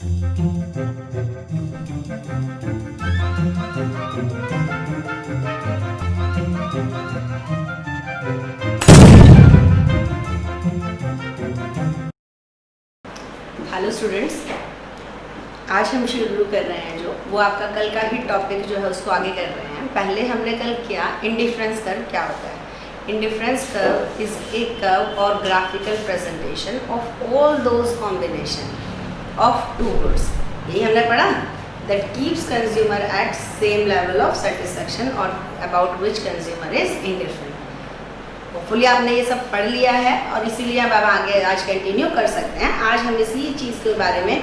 Hello students, आज हम शुरू कर रहे हैं जो वो आपका कल का ही टॉपिक जो है उसको आगे कर रहे हैं। पहले हमने कल किया इंडिफरेंस कर्व क्या होता है। Indifference curve is a curve और graphical presentation of all those combination of two goods. यही हमने पढ़ा, that keeps consumer at same level of satisfaction और about which consumer is indifferent. Hopefully आपने ये सब पढ़ लिया है और इसीलिए अब आगे आज कंटिन्यू कर सकते हैं। आज हम इसी चीज़ के बारे में,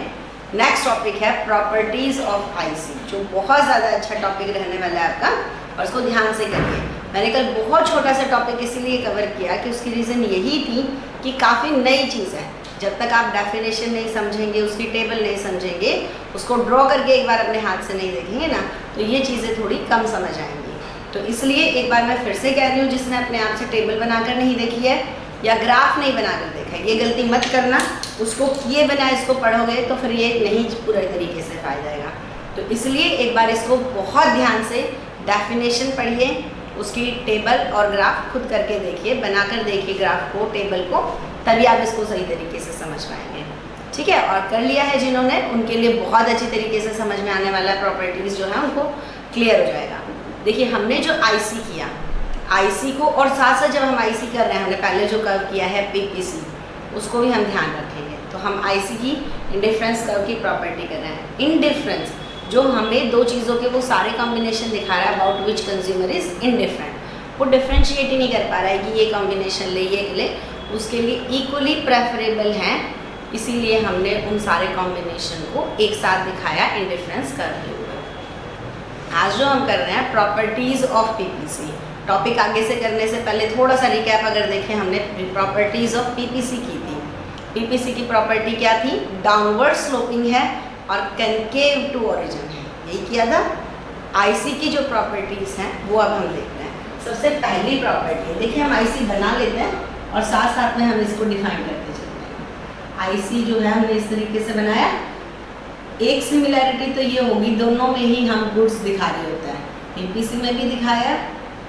नेक्स्ट टॉपिक है प्रॉपर्टीज़ ऑफ आईसी, जो बहुत ज़्यादा अच्छा टॉपिक रहने वाला है आपका, और उसको ध्यान से करिए। मैंने कल बहुत छोटा सा टॉपिक इसीलिए कवर किया कि उसकी रीज़न यही थी कि काफ़ी नई चीज़ है। जब तक आप डेफिनेशन नहीं समझेंगे, उसकी टेबल नहीं समझेंगे, उसको ड्रॉ करके एक बार अपने हाथ से नहीं देखेंगे ना, तो ये चीज़ें थोड़ी कम समझ आएंगी। तो इसलिए एक बार मैं फिर से कह रही हूँ, जिसने अपने आप से टेबल बनाकर नहीं देखी है या ग्राफ नहीं बनाकर देखा है, ये गलती मत करना। उसको किए बिना इसको पढ़ोगे तो फिर ये नहीं पूरे तरीके से फायदा आएगा। तो इसलिए एक बार इसको बहुत ध्यान से डेफिनेशन पढ़िए, उसकी टेबल और ग्राफ खुद करके देखिए, बनाकर देखिए ग्राफ को, टेबल को, तभी आप इसको सही तरीके से समझ पाएंगे। ठीक है, और कर लिया है जिन्होंने, उनके लिए बहुत अच्छी तरीके से समझ में आने वाला प्रॉपर्टीज़ जो है उनको क्लियर हो जाएगा। देखिए, हमने जो आईसी किया, आईसी को, और साथ साथ जब हम आईसी कर रहे हैं, हमने पहले जो कर्व किया है पीपीसी, उसको भी हम ध्यान रखेंगे। तो हम आईसी की इंडिफरेंस कर्व की प्रॉपर्टी कर रहे हैं। इंडिफरेंस जो हमें दो चीज़ों के वो सारे कॉम्बिनेशन दिखा रहा है, about which consumer is indifferent. वो डिफ्रेंशिएट ही नहीं कर पा रहा है कि ये कॉम्बिनेशन ले, ये ले, उसके लिए इक्वली प्रेफरेबल हैं, इसीलिए हमने उन सारे कॉम्बिनेशन को एक साथ दिखाया इंडिफरेंस कर्व के ऊपर। आज जो हम कर रहे हैं प्रॉपर्टीज़ ऑफ पीपीसी, टॉपिक आगे से करने से पहले थोड़ा सा रिकैप अगर देखें, हमने प्रॉपर्टीज़ ऑफ पीपीसी की थी। पीपीसी की प्रॉपर्टी क्या थी? डाउनवर्ड स्लोपिंग है और कनकेव टू ओरिजिन है, यही किया था। आईसी की जो प्रॉपर्टीज़ हैं वो अब हम देखते हैं। सबसे पहली प्रॉपर्टी है, देखिए हम आईसी बना लेते हैं और साथ साथ में हम इसको डिफाइन करते चलते हैं। आईसी जो है हमने इस तरीके से बनाया। एक सिमिलैरिटी तो ये होगी, दोनों में ही हम गुड्स दिखा रहे होते हैं, पीपीसी में भी दिखाया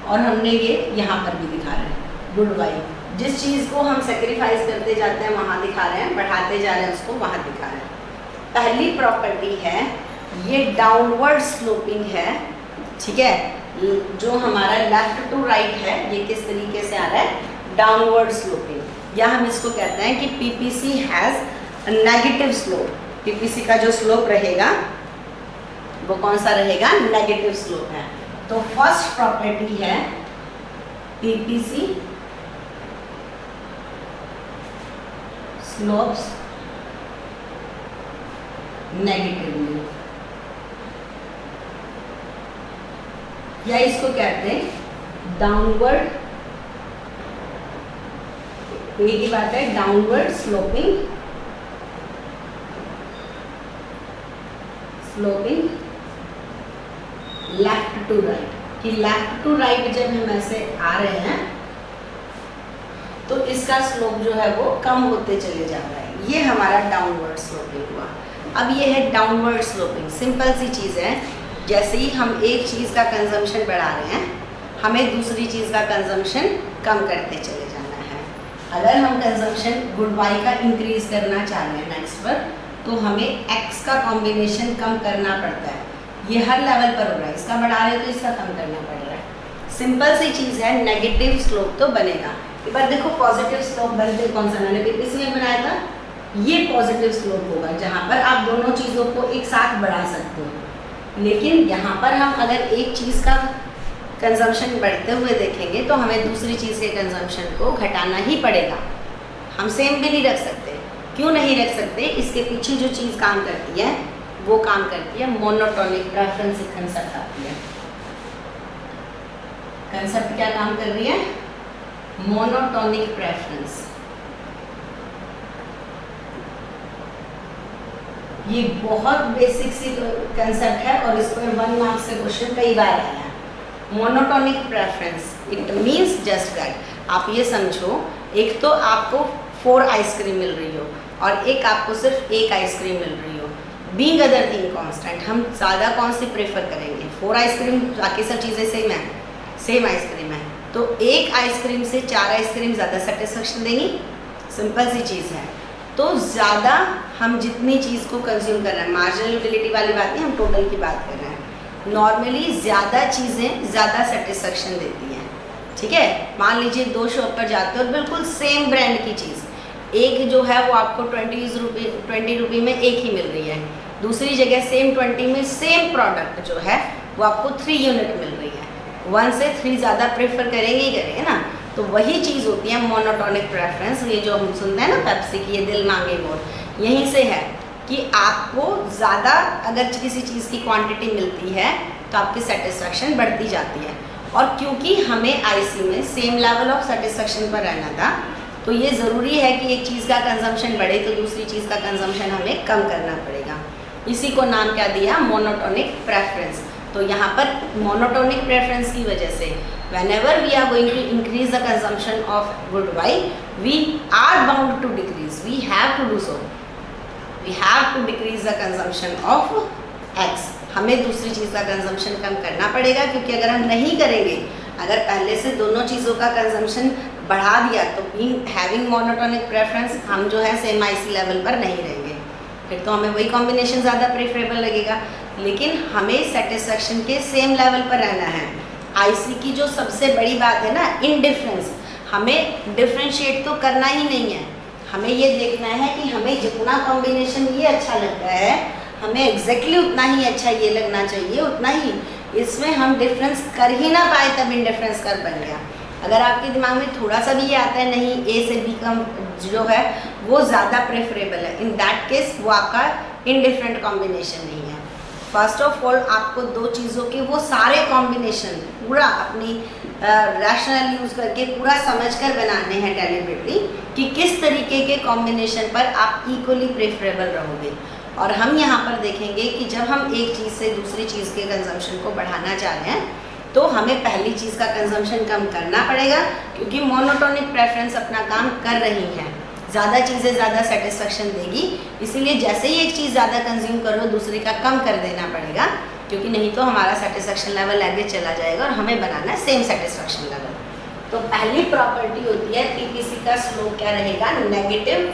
और हमने ये यहाँ पर भी दिखा रहे हैं। गुड वाई, जिस चीज़ को हम सेक्रीफाइस करते जाते हैं वहाँ दिखा रहे हैं, बढ़ाते जा रहे हैं उसको वहाँ दिखा रहे हैं। पहली प्रॉपर्टी है ये डाउनवर्ड स्लोपिंग है। ठीक है, जो हमारा लेफ्ट टू राइट है ये किस तरीके से आ रहा है? डाउनवर्ड स्लोपिंग, या हम इसको कहते हैं कि PPC has negative slope. PPC का जो स्लोप रहेगा वो कौन सा रहेगा? नेगेटिव स्लोप है। तो फर्स्ट प्रॉपर्टी है पीपीसी स्लोप्स नेगेटिवली, या इसको कहते हैं डाउनवर्ड, ये की बात है downward sloping left to right, कि लेफ्ट टू राइट जब हम ऐसे आ रहे हैं तो इसका स्लोप जो है वो कम होते चले जा रहा है। ये हमारा डाउनवर्ड स्लोपिंग हुआ। अब ये है डाउनवर्ड स्लोपिंग, सिंपल सी चीज़ है। जैसे ही हम एक चीज़ का कंजम्पशन बढ़ा रहे हैं, हमें दूसरी चीज़ का कंजम्पशन कम करते चले जाना है। अगर हम कंजम्पशन गुड वाई का इंक्रीज करना चाह रहे हैं नेक्स्ट पर, तो हमें x का कॉम्बिनेशन कम करना पड़ता है। ये हर लेवल पर हो रहा है, इसका बढ़ा रहे हो तो इसका कम करना पड़ रहा है। सिंपल सी चीज़ है, नेगेटिव स्लोप तो बनेगा। एक बार देखो पॉजिटिव स्लोप बनते कौन सा, मैंने पीपीसी में बनाया था, ये पॉजिटिव स्लोप होगा जहाँ पर आप दोनों चीज़ों को एक साथ बढ़ा सकते हो। लेकिन यहाँ पर हम अगर एक चीज़ का कंजम्पशन बढ़ते हुए देखेंगे तो हमें दूसरी चीज़ के कंजम्पशन को घटाना ही पड़ेगा। हम सेम भी नहीं रख सकते। क्यों नहीं रख सकते? इसके पीछे जो चीज़ काम करती है वो काम करती है मोनोटोनिक प्रेफरेंस कंसेप्ट आती है। कंसेप्ट क्या काम कर रही है? Monotonic preference. ये बहुत बेसिक सी कंसेप्ट है और इस पर 1 मार्क से क्वेश्चन कई बार आया है। Monotonic preference it means just that. आप ये समझो, एक तो आपको 4 आइसक्रीम मिल रही हो और एक आपको सिर्फ 1 आइसक्रीम मिल रही हो, बीइंग अदर थिंग कांस्टेंट, हम ज़्यादा कौन सी प्रेफर करेंगे? 4 आइसक्रीम, बाकी सब चीज़ें सेम है, सेम आइसक्रीम है, तो एक आइसक्रीम से 4 आइसक्रीम ज़्यादा सेटिस्फेक्शन देंगी? सिंपल सी चीज़ है। तो ज़्यादा हम जितनी चीज़ को कंज्यूम कर रहे हैं, मार्जिनल यूटिलिटी वाली बात नहीं, हम टोटल की बात कर रहे हैं। नॉर्मली ज़्यादा चीज़ें ज़्यादा सेटिस्फेक्शन देती हैं, ठीक है। मान लीजिए 2 शॉप पर जाते हो और बिल्कुल सेम ब्रांड की चीज़, एक जो है वो आपको 20 रुपये में एक ही मिल रही है, दूसरी जगह सेम 20 में सेम प्रोडक्ट जो है वो आपको 3 यूनिट मिल रही है। 1 से 3 ज़्यादा प्रेफर करेंगे ही करेंगे ना। तो वही चीज़ होती है मोनोटोनिक प्रेफरेंस। ये जो हम सुनते हैं ना पेप्सी की, ये दिल मांगे मोर, यहीं से है कि आपको ज़्यादा अगर किसी चीज़ की क्वांटिटी मिलती है तो आपकी सेटिस्फेक्शन बढ़ती जाती है। और क्योंकि हमें आईसी में सेम लेवल ऑफ सेटिस्फेक्शन पर रहना था, तो ये ज़रूरी है कि एक चीज़ का कंजम्पशन बढ़े तो दूसरी चीज़ का कंजम्पशन हमें कम करना पड़ेगा। इसी को नाम क्या दिया? Monotonic preference. तो यहाँ पर मोनोटोनिक प्रेफरेंस की वजह से whenever we are going to increase the consumption of good Y, we are bound to decrease, we have to do so, we have to decrease the consumption of X। हमें दूसरी चीज़ का consumption कम करना पड़ेगा, क्योंकि अगर हम नहीं करेंगे, अगर पहले से दोनों चीज़ों का कंजम्पशन बढ़ा दिया तो हैविंग मोनोटोनिक प्रेफरेंस हम जो है सेम आईसी लेवल पर नहीं रहेंगे, फिर तो हमें वही कॉम्बिनेशन ज़्यादा प्रेफरेबल लगेगा। लेकिन हमें सेटिस्फेक्शन के सेम लेवल पर रहना है। आईसी की जो सबसे बड़ी बात है ना, इनडिफरेंस, हमें डिफ्रेंशिएट तो करना ही नहीं है, हमें ये देखना है कि हमें जितना कॉम्बिनेशन ये अच्छा लगता है, हमें एग्जैक्टली उतना ही अच्छा ये लगना चाहिए, उतना ही। इसमें हम डिफरेंस कर ही ना पाए तब इनडिफरेंस कर बन गया। अगर आपके दिमाग में थोड़ा सा भी ये आता है नहीं ए से बी कम जो है वो ज़्यादा प्रेफरेबल है, इन दैट केस वो आपका इनडिफरेंट कॉम्बिनेशन नहीं है। फर्स्ट ऑफ ऑल आपको दो चीज़ों के वो सारे कॉम्बिनेशन पूरा अपनी रैशनल यूज़ करके पूरा समझकर बनाने हैं डेलिबरेटली कि किस तरीके के कॉम्बिनेशन पर आप इक्वली प्रेफरेबल रहोगे। और हम यहाँ पर देखेंगे कि जब हम एक चीज़ से दूसरी चीज़ के कंजम्पशन को बढ़ाना चाह रहे हैं तो हमें पहली चीज़ का कंजम्पशन कम करना पड़ेगा, क्योंकि मोनोटोनिक प्रेफरेंस अपना काम कर रही है, ज़्यादा चीज़ें ज़्यादा सेटिस्फेक्शन देगी। इसीलिए जैसे ही एक चीज़ ज़्यादा कंज्यूम करो दूसरी का कम कर देना पड़ेगा, क्योंकि नहीं तो हमारा सेटिस्फेक्शन लेवल आगे चला जाएगा और हमें बनाना है सेम सेटिस्फेक्शन लेवल। तो पहली प्रॉपर्टी होती है पीपीसी का स्लोप क्या रहेगा? नेगेटिव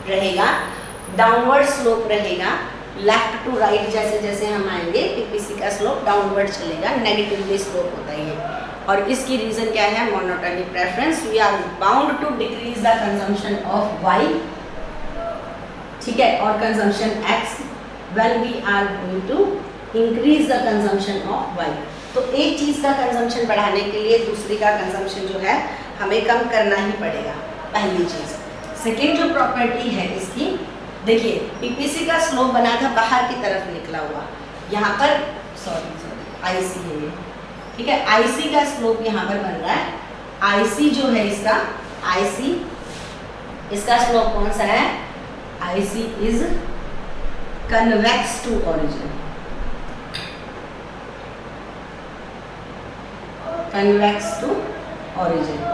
रहेगा, डाउनवर्ड स्लोप रहेगा, लेफ्ट टू राइट जैसे जैसे हम आएंगे पीपीसी का स्लोप डाउनवर्ड चलेगा, नेगेटिवली स्लोप होता है। और इसकी रीज़न क्या है? Monotonic preference. We are bound to decrease the consumption of Y, ठीक है, और consumption X when we are going to increase the consumption of Y. तो एक चीज़ का कंजम्पशन बढ़ाने के लिए दूसरी का कंजम्पशन जो है हमें कम करना ही पड़ेगा, पहली चीज़। सेकेंड जो प्रॉपर्टी है इसकी, देखिए पीपीसी का स्लोप बना था बाहर की तरफ निकला हुआ, यहाँ पर आईसी है ये, ठीक है, आईसी का स्लोप यहाँ पर बन रहा है। आईसी जो है इसका, आईसी इसका स्लोप कौन सा है? IC is convex to origin, convex to origin,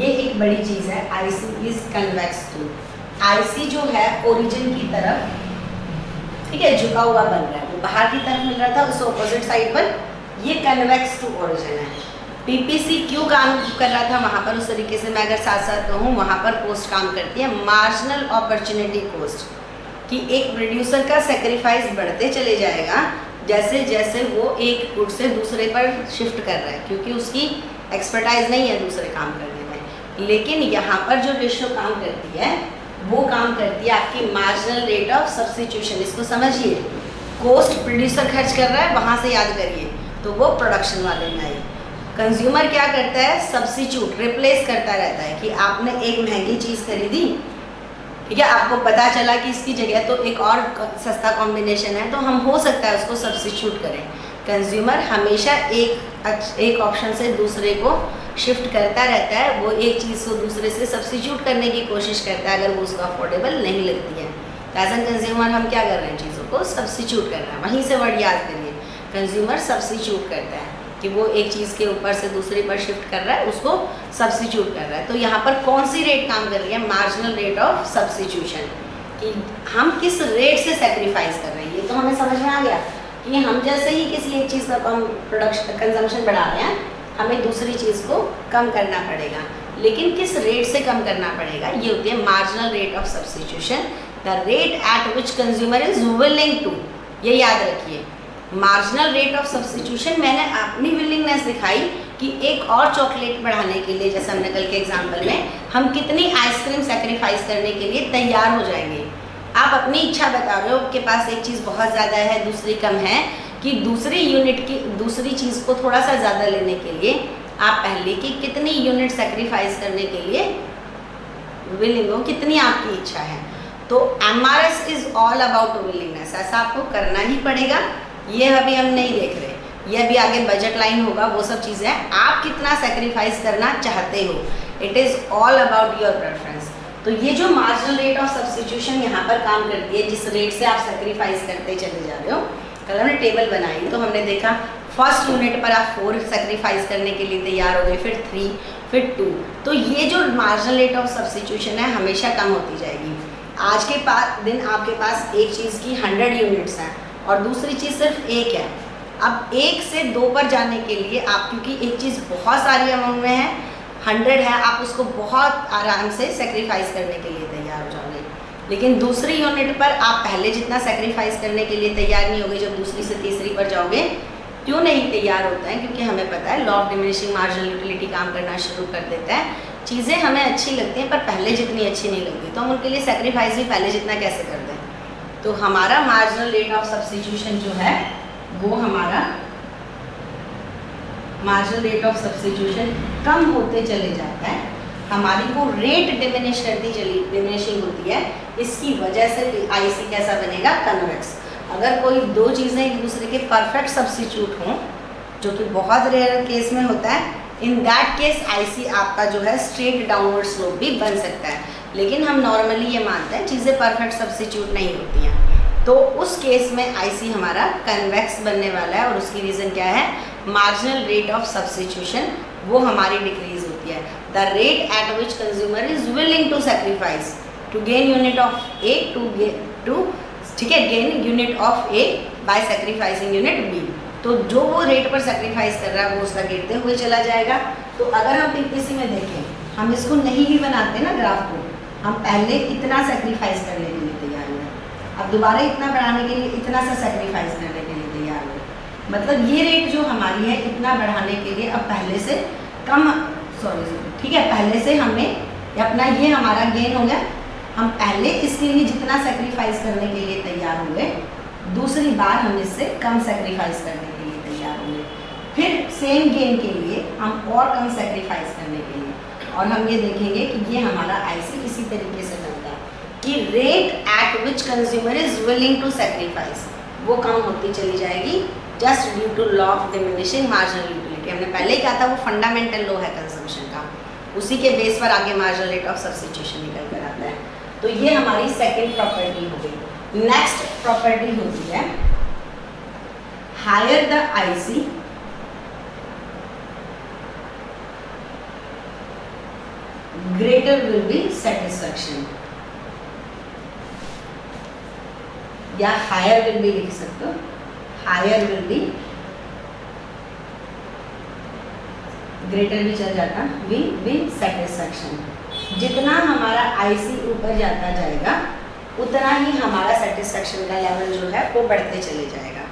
ये एक बड़ी चीज है। IC is convex to, IC जो है ओरिजिन की तरफ, ठीक है, झुका हुआ बन रहा है, वो बाहर की तरफ मिल रहा था उस ऑपोजिट साइड पर, ये कन्वेक्स टू ओरिजिन है। पीपीसी क्यों काम कर रहा था वहाँ पर, उस तरीके से मैं अगर साथ साथ कहूँ, वहाँ पर कॉस्ट काम करती है मार्जिनल अपॉर्चुनिटी कॉस्ट, कि एक प्रोड्यूसर का सेक्रीफाइस बढ़ते चले जाएगा जैसे जैसे वो एक गुड से दूसरे पर शिफ्ट कर रहा है, क्योंकि उसकी एक्सपर्टाइज नहीं है दूसरे काम करने में। लेकिन यहाँ पर जो रेशियो काम करती है वो काम करती है आपकी मार्जिनल रेट ऑफ सब्स्टिट्यूशन। इसको समझिए, कॉस्ट प्रोड्यूसर खर्च कर रहा है, वहाँ से याद करिए तो वो प्रोडक्शन वाले में आई। कंज्यूमर क्या करता है? सब्स्टिट्यूट, रिप्लेस करता रहता है कि आपने एक महंगी चीज़ खरीदी, ठीक है, आपको पता चला कि इसकी जगह तो एक और सस्ता कॉम्बिनेशन है, तो हम हो सकता है उसको सब्स्टिट्यूट करें। कंज्यूमर हमेशा एक ऑप्शन से दूसरे को शिफ्ट करता रहता है, वो एक चीज़ को दूसरे से सब्स्टिट्यूट करने की कोशिश करता है अगर वो उसको अफोर्डेबल नहीं लगती है। तो एज एन कंज्यूमर हम क्या कर रहे हैं? चीज़ों को सब्स्टिट्यूट कर रहे हैं। वहीं से वर्ड याद करिए, कंज्यूमर सब्स्टिट्यूट करता है कि वो एक चीज़ के ऊपर से दूसरे पर शिफ्ट कर रहा है, उसको सब्स्टिट्यूट कर रहा है। तो यहाँ पर कौन सी रेट काम कर रही है? मार्जिनल रेट ऑफ सब्स्टिट्यूशन, कि हम किस रेट से सेक्रीफाइस कर रहे हैं, ये तो हमें समझ में आ गया कि हम जैसे ही किसी एक चीज़ का प्रोडक्शन कंजम्पशन बढ़ा रहे हैं, हमें दूसरी चीज़ को कम करना पड़ेगा। लेकिन किस रेट से कम करना पड़ेगा, ये होती है marginal rate of substitution, the rate at which consumer is willing to. ये याद रखिए, मार्जिनल रेट ऑफ सब्स्टिट्यूशन मैंने अपनी विलिंगनेस दिखाई कि एक और चॉकलेट बढ़ाने के लिए, जैसे हमने कल के एग्जाम्पल में, हम कितनी आइसक्रीम सेक्रीफाइस करने के लिए तैयार हो जाएंगे। आप अपनी इच्छा बता रहे हो, आपके पास एक चीज़ बहुत ज़्यादा है, दूसरी कम है, कि दूसरी यूनिट की दूसरी चीज़ को थोड़ा सा ज़्यादा लेने के लिए आप पहले की कितनी यूनिट सेक्रीफाइस करने के लिए विलिंग हो, कितनी आपकी इच्छा है। तो MRS is all about willingness, ऐसा आपको करना ही पड़ेगा। ये अभी हम नहीं देख रहे, ये अभी आगे बजट लाइन होगा, वो सब चीज़ें आप कितना सेक्रीफाइस करना चाहते हो। It is all about your preference. तो ये जो मार्जिनल रेट ऑफ सब्स्टिट्यूशन यहाँ पर काम करती है, जिस रेट से आप सेक्रीफाइस करते चले जा रहे हो। कल हमने टेबल बनाई तो हमने देखा फर्स्ट यूनिट पर आप 4 सेक्रीफाइस करने के लिए तैयार हो गए, फिर 3, फिर 2। तो ये जो मार्जिनल रेट ऑफ सब्स्टिट्यूशन है हमेशा कम होती जाएगी। आज के दिन आपके पास एक चीज़ की 100 यूनिट्स हैं और दूसरी चीज़ सिर्फ 1 है। अब 1 से 2 पर जाने के लिए आप, क्योंकि एक चीज़ बहुत सारी अमाउंट में है, 100 है, आप उसको बहुत आराम से सेक्रीफाइस करने के लिए तैयार हो जाओगे। लेकिन दूसरी यूनिट पर आप पहले जितना सेक्रीफाइस करने के लिए तैयार नहीं होगे, जब दूसरी से तीसरी पर जाओगे। क्यों नहीं तैयार होता है? क्योंकि हमें पता है law of diminishing marginal utility काम करना शुरू कर देता है। चीज़ें हमें अच्छी लगती हैं पर पहले जितनी अच्छी नहीं लगती, तो हम उनके लिए सेक्रीफाइस भी पहले जितना कैसे कर दें। तो हमारा मार्जिनल रेट ऑफ सब्स्टिट्यूशन जो है वो हमारा मार्जिनल रेट ऑफ सब्स्टिट्यूशन कम होते चले जाता है। हमारी वो रेट डिमिनिश करती चली डिमिनिशिंग होती है। इसकी वजह से आईसी कैसा बनेगा? कन्वेक्स। अगर कोई दो चीज़ें एक दूसरे के परफेक्ट सब्स्टिट्यूट हों, जो कि बहुत रेयर केस में होता है, इन दैट केस आईसी आपका जो है स्ट्रेट डाउनवर्ड स्लोप भी बन सकता है। लेकिन हम नॉर्मली ये मानते हैं चीज़ें परफेक्ट सब्स्टिट्यूट नहीं होती हैं, तो उस केस में आईसी हमारा कन्वेक्स बनने वाला है। और उसकी रीज़न क्या है? मार्जिनल रेट ऑफ सब्स्टिट्यूशन वो हमारी डिक्रीज होती है। The rate at which consumer is willing to sacrifice to gain unit of A to ठीक है, gain unit of A by sacrificing unit B. तो जो वो रेट पर सेक्रीफाइस कर रहा है वो उसका गिरते हुए चला जाएगा। तो अगर हम पीपीसी में देखें, हम इसको नहीं भी बनाते ना ग्राफ को, हम पहले इतना सेक्रीफाइस करने के लिए तैयार हैं, अब दोबारा इतना बढ़ाने के लिए इतना सा सेक्रीफाइस करने के लिए तैयार हैं। मतलब ये रेट जो हमारी है इतना बढ़ाने के लिए अब पहले से कम, ठीक है, पहले से हमें अपना ये हमारा गेन हो गया। हम पहले इसके लिए जितना सेक्रीफाइस करने के लिए तैयार होंगे, दूसरी बार हम इससे कम सेक्रीफाइस करने के लिए तैयार होंगे, फिर सेम गेन के लिए हम और कम सेक्रीफाइस करने के लिए। और हम ये देखेंगे कि ये हमारा आईसी इसी तरीके से बनता है कि rate at which consumer is willing to sacrifice वो कम होती चली जाएगी, just due to law of diminishing marginal utility. हमने पहले ही कहा था वो फंडामेंटल लॉ है कंजम्पशन का, उसी के बेस पर आगे मार्जिनल रेट ऑफ सब्स्टिट्यूशन निकल कर आता है। तो ये हमारी सेकेंड प्रॉपर्टी हो गई। नेक्स्ट प्रॉपर्टी होती है higher the IC greater will be satisfaction, या हायर विल बी लिख सकते हो, हायर विल बी, ग्रेटर भी चल जाता, विल बी सेटिस्फैक्शन। जितना हमारा आईसी ऊपर जाता जाएगा उतना ही हमारा सेटिस्फैक्शन का लेवल जो है वो बढ़ते चले जाएगा।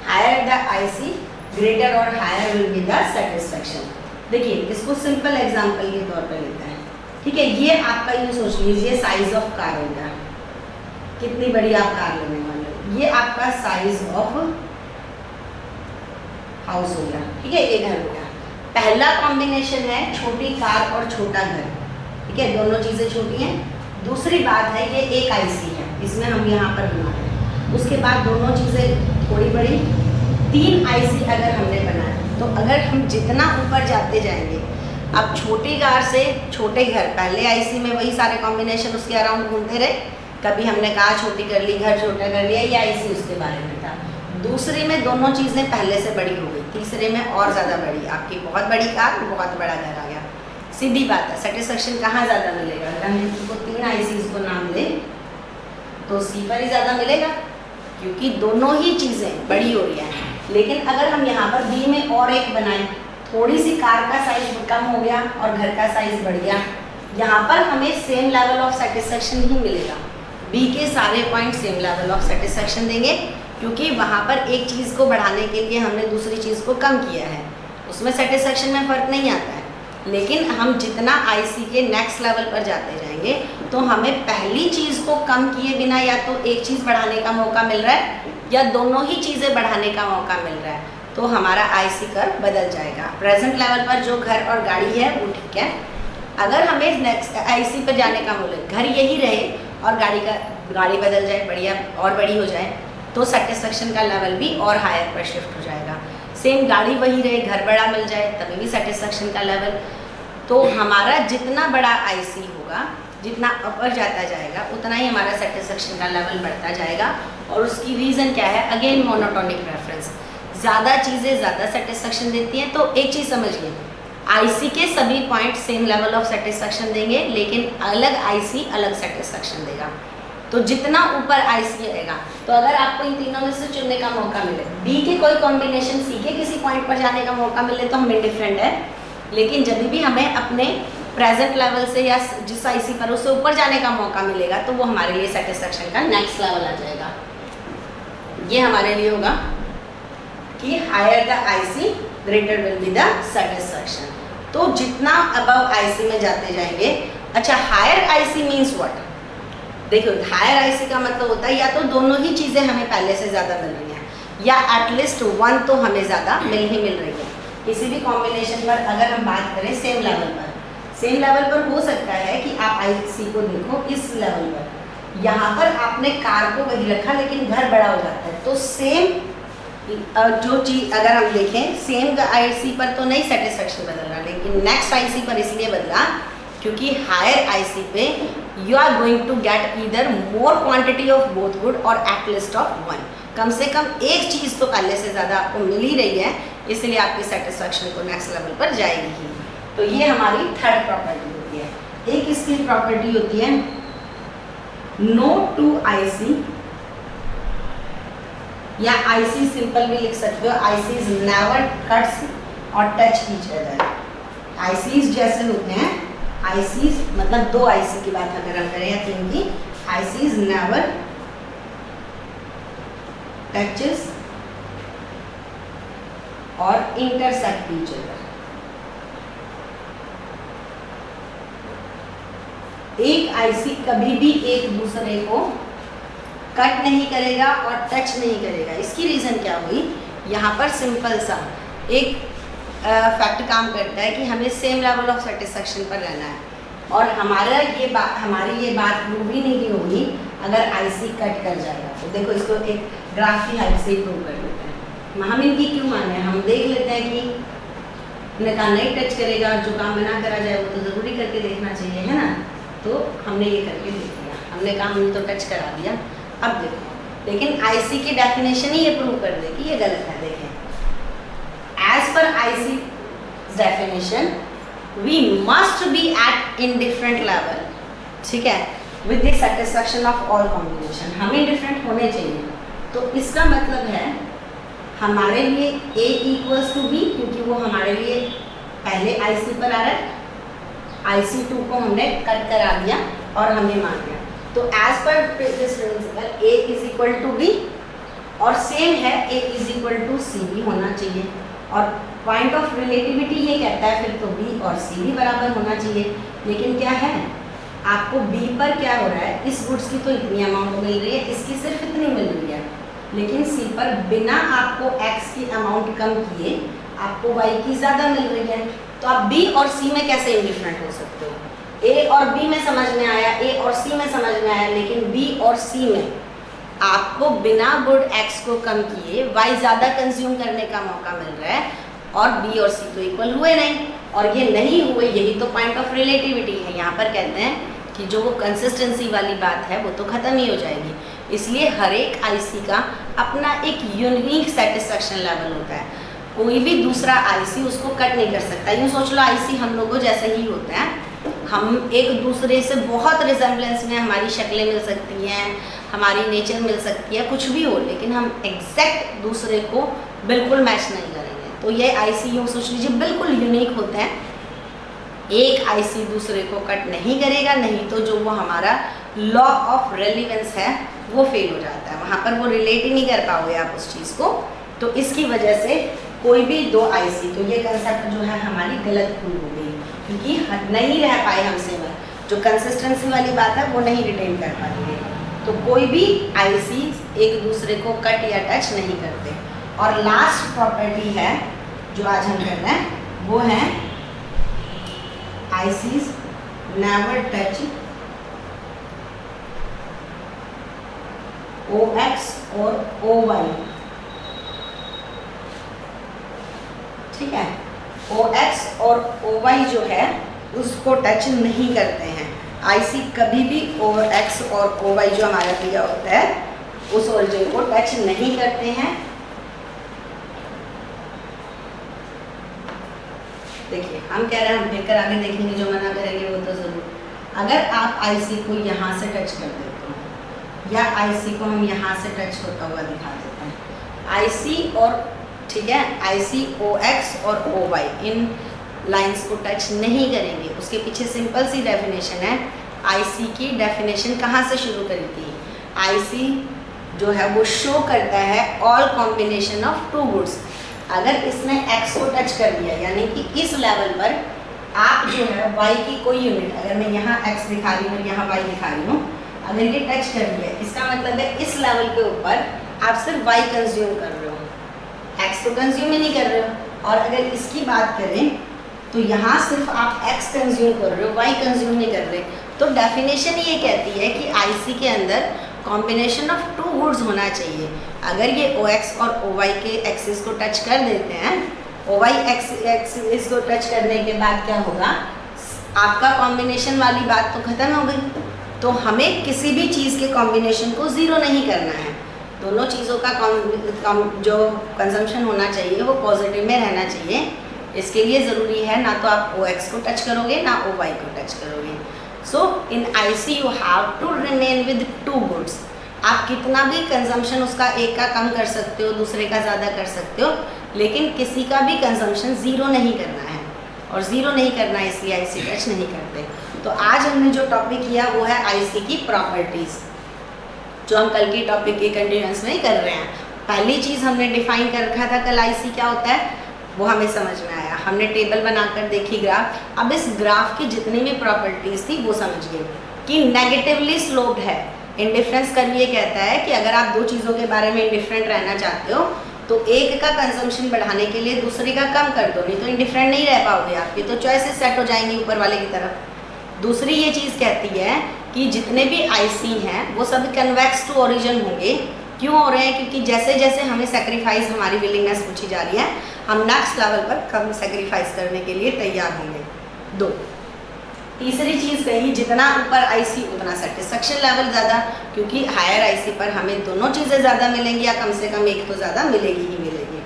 हायर द आईसी ग्रेटर और higher will be the satisfaction. देखिए इसको सिंपल एग्जांपल के तौर पर लेते हैं, ठीक है। ये आपका ये सोच लीजिए साइज ऑफ कार होगा, कितनी बड़ी आप कार लेने वाले हो, ये आपका साइज ऑफ हाउस हो गया, ठीक है, ये घर हो गया। पहला कॉम्बिनेशन है छोटी कार और छोटा घर, ठीक है, दोनों चीज़ें छोटी हैं। दूसरी बात है ये एक आईसी है, इसमें हम यहाँ पर बना रहे हैं। उसके बाद दोनों चीज़ें थोड़ी बड़ी, 3 आईसी अगर हमने बनाया, तो अगर हम जितना ऊपर जाते जाएंगे, अब छोटी कार से छोटे घर, पहले आईसी में वही सारे कॉम्बिनेशन उसके अराउंड घूमते रहे, कभी हमने कहा छोटी कर ली, घर छोटा कर लिया, ये आईसी उसके बारे में था। दूसरी में दोनों चीज़ें पहले से बड़ी हो गई, तीसरे में और ज़्यादा बड़ी, आपकी बहुत बड़ी कार, बहुत बड़ा घर आ गया। सीधी बात है, सेटिस्फैक्शन कहाँ ज़्यादा मिलेगा? अगर हम इसको 3 आईसीज को नाम दें तो सी पर ही ज़्यादा मिलेगा, क्योंकि दोनों ही चीज़ें बड़ी हो रही हैं। लेकिन अगर हम यहाँ पर बी में और एक बनाएं, थोड़ी सी कार का साइज कम हो गया और घर का साइज बढ़ गया, यहाँ पर हमें सेम लेवल ऑफ सेटिस्फेक्शन ही मिलेगा। बी के सारे point same level of satisfaction देंगे, क्योंकि वहाँ पर एक चीज़ को बढ़ाने के लिए हमने दूसरी चीज़ को कम किया है, उसमें सेटिस्फेक्शन में फ़र्क नहीं आता है। लेकिन हम जितना आईसी के नेक्स्ट लेवल पर जाते जाएंगे तो हमें पहली चीज़ को कम किए बिना या तो एक चीज़ बढ़ाने का मौका मिल रहा है या दोनों ही चीज़ें बढ़ाने का मौका मिल रहा है, तो हमारा आईसी कर्व बदल जाएगा। प्रेजेंट लेवल पर जो घर और गाड़ी है वो ठीक है। अगर हमें नेक्स्ट आईसी पर जाने का बोले, घर यही रहे और गाड़ी बदल जाए, बढ़िया और बड़ी हो जाए, तो सेटिस्फेक्शन का लेवल भी और हायर पर शिफ्ट हो जाएगा। सेम गाड़ी वही रहे, घर बड़ा मिल जाए, तभी भी सेटिस्फेक्शन का लेवल। तो हमारा जितना बड़ा आईसी होगा, जितना अपर जाता जाएगा, उतना ही हमारा सेटिस्फेक्शन का लेवल बढ़ता जाएगा। और उसकी रीज़न क्या है? Again monotonic preference. ज़्यादा चीज़ें ज़्यादा सेटिस्फेक्शन देती हैं। तो एक चीज़ समझिए, आईसी के सभी point same level of satisfaction देंगे, लेकिन अलग आईसी अलग सेटिस्फेक्शन देगा। तो जितना ऊपर आईसी रहेगा, तो अगर आपको इन तीनों में से चुनने का मौका मिले, बी के कोई कॉम्बिनेशन सी के किसी पॉइंट पर जाने का मौका मिले, तो हम इंडिफरेंट है। लेकिन जब भी हमें अपने प्रेजेंट लेवल से या जिस आईसी पर उससे ऊपर जाने का मौका मिलेगा, तो वो हमारे लिए सेटिस्फेक्शन का नेक्स्ट लेवल आ जाएगा। ये हमारे लिए होगा कि higher the IC greater will be the satisfaction. तो जितना अबव आईसी में जाते जाएंगे। अच्छा, हायर आईसी मीन्स व्हाट? देखो, हायर आईसी का मतलब होता है या तो दोनों ही चीज़ें हमें पहले से ज़्यादा मिल रही हैं, या एटलीस्ट वन तो हमें ज़्यादा मिल रही है। किसी भी कॉम्बिनेशन पर अगर हम बात करें सेम लेवल पर हो सकता है कि आप आईसी को देखो इस लेवल पर, यहाँ पर आपने कार को वही रखा लेकिन घर बड़ा हो जाता है। तो सेम जो चीज़ अगर हम देखें, सेम आईसी पर तो नहीं सेटिस्फेक्शन बदल रहा, लेकिन नेक्स्ट आईसी पर इसलिए बदला क्योंकि हायर आईसी पे you are going to get either more quantity of both good और एट लिस्ट ऑफ वन। कम से कम एक चीज़ तो पहले से ज़्यादा आपको मिल ही रही है, इसलिए आपकी सेटिस्फेक्शन को नेक्स्ट लेवल पर जाएगी ही। तो ये हमारी थर्ड प्रॉपर्टी होती है। एक इसकी प्रॉपर्टी होती है नो टू आईसी, या आईसी सिंपल भी लिख सकते हो, आईसी इज नेवर कट्स और टच ईच अदर। आईसीज जैसे होते हैं, आईसीज मतलब दो आईसी की बात अगर हम करें या तीन की, आईसीज नेवर टचेस और इंटरसेक्ट ईच अदर। एक आईसी कभी भी एक दूसरे को कट नहीं करेगा और टच नहीं करेगा। इसकी रीज़न क्या हुई? यहाँ पर सिंपल सा एक फैक्ट काम करता है कि हमें सेम लेवल ऑफ सेटिस्फेक्शन पर रहना है, और हमारी ये बात प्रूव ही नहीं होगी अगर आईसी कट कर जाएगा। तो देखो, इसको एक ग्राफ की हेल्प से ही प्रूव कर लेते हैं। हम इनकी क्यों माने? हम देख लेते हैं कि उन्होंने कहा नहीं टच करेगा, जो काम मना करा जाए वो तो ज़रूरी करके देखना चाहिए, है ना। तो हमने ये करके देख लिया, हमने कहा हमने तो टच करा दिया। अब देखो, लेकिन आईसी की डेफिनेशन ही ये प्रूव कर दे कि ये गलत है। देखें, as per IC definition we must be at indifferent level, ठीक है, with the satisfaction of all combination. हम इंडिफरेंट होने चाहिए। तो इसका मतलब है हमारे लिए A इक्वल्स टू बी, क्योंकि वो हमारे लिए पहले आईसी पर आ रहा है, IC2 को हमने कट करा दिया और हमने मान लिया। तो as per this principle A is equal to B, और सेम है A is equal to C भी होना चाहिए। और पॉइंट ऑफ रिलेटिविटी ये कहता है फिर तो B और C भी बराबर होना चाहिए। लेकिन क्या है, आपको B पर क्या हो रहा है, इस गुड्स की तो इतनी अमाउंट मिल रही है, इसकी सिर्फ इतनी मिल रही है, लेकिन C पर बिना आपको X की अमाउंट कम किए आपको Y की ज़्यादा मिल रही है। तो आप B और C में कैसे इंडिफरेंट हो सकते हो? A और B में समझ में आया, A और C में समझ में आया, लेकिन B और C में आपको बिना गुड X को कम किए Y ज़्यादा कंज्यूम करने का मौका मिल रहा है, और B और C तो इक्वल हुए नहीं, और ये नहीं हुए, यही तो पॉइंट ऑफ रिलेटिविटी है। यहाँ पर कहते हैं कि जो वो कंसिस्टेंसी वाली बात है वो तो ख़त्म ही हो जाएगी। इसलिए हर एक आईसी का अपना एक यूनिक सेटिस्फेक्शन लेवल होता है, कोई भी दूसरा आईसी उसको कट नहीं कर सकता। यूँ सोच लो, आईसी हम लोगों जैसे ही होता है, हम एक दूसरे से बहुत रिजेम्बलेंस में, हमारी शक्लें मिल सकती हैं, हमारी नेचर मिल सकती है, कुछ भी हो, लेकिन हम एग्जैक्ट दूसरे को बिल्कुल मैच नहीं करेंगे। तो ये आईसी यूँ सोच लीजिए बिल्कुल यूनिक होते हैं। एक आईसी दूसरे को कट नहीं करेगा, नहीं तो जो वो हमारा लॉ ऑफ रेलिवेंस है वो फेल हो जाता है, वहाँ पर वो रिलेट ही नहीं कर पाओगे आप उस चीज़ को। तो इसकी वजह से कोई भी दो आईसी, तो ये कंसेप्ट जो है हमारी गलत प्रूव हो गई, क्योंकि नहीं रह पाए हमसे वो जो कंसिस्टेंसी वाली बात है वो नहीं रिटेन कर पाएंगे। तो कोई भी आईसी एक दूसरे को कट या टच नहीं करते। और लास्ट प्रॉपर्टी है जो आज हम कर रहे हैं वो है आईसीज नेवर टच OX और OY। ठीक है, OX और OY जो है उसको टच नहीं करते हैं। आईसी कभी भी OX और OY जो हमारा दिया होता है उस ओरिजिन को टच नहीं करते हैं। देखिए हम कह रहे हैं, हम देखकर आगे देखेंगे, जो मना करेंगे वो तो जरूर। अगर आप आईसी को यहाँ से टच कर देते हो या आईसी को हम यहाँ से टच होता हुआ दिखा देते हैं, आईसी और ठीक है आईसी OX और OY इन लाइंस को टच नहीं करेंगे। उसके पीछे सिंपल सी डेफिनेशन है। आईसी की डेफिनेशन कहाँ से शुरू करी थी? आईसी जो है वो शो करता है all combination of two goods. अगर इसने X को टच कर दिया, यानी कि इस लेवल पर आप जो है Y की कोई यूनिट, अगर मैं यहाँ X दिखा रही हूँ यहाँ Y दिखा रही हूँ, अगर ये टच कर दिया, इसका मतलब है इस लेवल के ऊपर आप सिर्फ Y कंज्यूम कर रहे हो, X तो कंज्यूम ही नहीं कर रहे हो। और अगर इसकी बात करें तो यहाँ सिर्फ आप X कंज्यूम कर रहे हो, Y कंज्यूम नहीं कर रहे। तो डेफिनेशन ये कहती है कि आईसी के अंदर कॉम्बिनेशन ऑफ टू गुड्स होना चाहिए। अगर ये OX और OY के एक्सिस को टच कर देते हैं, OY एक्सिस को टच करने के बाद क्या होगा, आपका कॉम्बिनेशन वाली बात तो खत्म हो गई। तो हमें किसी भी चीज़ के कॉम्बिनेशन को ज़ीरो नहीं करना है। दोनों चीज़ों का जो कंजम्पशन होना चाहिए वो पॉजिटिव में रहना चाहिए। इसके लिए ज़रूरी है ना तो आप OX को टच करोगे ना OY को टच करोगे। So in IC you have to remain with two goods. आप कितना भी कंजम्पशन उसका एक का कम कर सकते हो, दूसरे का ज़्यादा कर सकते हो, लेकिन किसी का भी कंजम्पशन ज़ीरो नहीं करना है। और ज़ीरो नहीं करना है इसलिए आईसी टच नहीं करते। तो आज हमने जो टॉपिक किया वो है आईसी की प्रॉपर्टीज़, जो हम कल की टॉपिक के कंटिन्यूअस में ही कर रहे हैं। पहली चीज़ हमने डिफाइन कर रखा था कल आईसी क्या होता है, वो हमें समझ में आया। हमने टेबल बनाकर देखी ग्राफ। अब इस ग्राफ की जितनी भी प्रॉपर्टीज़ थी वो समझ गए कि नेगेटिवली स्लोप्ड है। इंडिफरेंस कर्व ये कहता है कि अगर आप दो चीज़ों के बारे में इंडिफरेंट रहना चाहते हो तो एक का कंजम्पशन बढ़ाने के लिए दूसरे का कम कर दो, नहीं तो इंडिफरेंट नहीं रह पाओगे। आपकी तो चॉइसेस सेट हो जाएंगी ऊपर वाले की तरफ। दूसरी ये चीज़ कहती है कि जितने भी आईसी हैं वो सब कन्वेक्स टू ओरिजिन होंगे। क्यों हो रहे हैं? क्योंकि जैसे जैसे हमें सेक्रीफाइस, हमारी विलिंगनेस पूछी जा रही है, हम नेक्स्ट लेवल पर कम सेक्रीफाइस करने के लिए तैयार होंगे। दो, तीसरी चीज़ कही जितना ऊपर आईसी उतना सेटिस्फेक्शन लेवल ज़्यादा, क्योंकि हायर आईसी पर हमें दोनों चीज़ें ज़्यादा मिलेंगी या कम से कम एक तो ज़्यादा मिलेगी ही मिलेगी।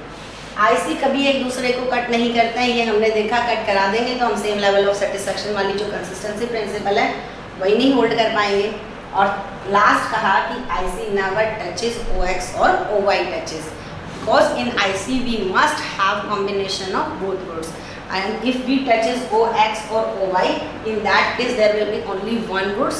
आईसी कभी एक दूसरे को कट नहीं करते हैं, ये हमने देखा। कट करा देंगे तो हम सेम लेवल ऑफ सेटिस्फेक्शन वाली जो कंसिस्टेंसी प्रिंसिपल है वही नहीं होल्ड कर पाएंगे। और लास्ट कहा कि आईसी नेवर टचेस OX और OY touches, because in IC we must have combination of both goods, and if we touches OX or OY, in that case there will be only one goods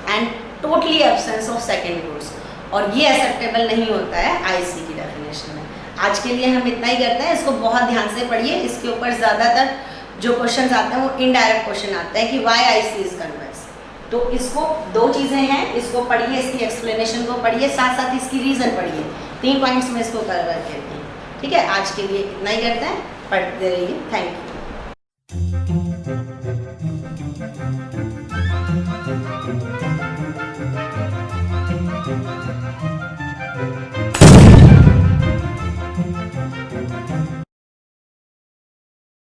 and totally absence of second goods। और ये acceptable नहीं होता है IC की definition में। आज के लिए हम इतना ही करते हैं, इसको बहुत ध्यान से पढ़िए। इसके ऊपर ज़्यादातर जो क्वेश्चंस आते हैं वो इनडायरेक्ट क्वेश्चन आते हैं कि वाई आईसी इज कन्वेक्स। तो इसको दो चीज़ें हैं, इसको पढ़िए, इसकी एक्सप्लेनेशन को पढ़िए, साथ साथ इसकी रीज़न पढ़िए। 3 पॉइंट्स में इसको कवर करते हैं। ठीक है, आज के लिए इतना ही करते हैं, पढ़ते रहिए। Thank you.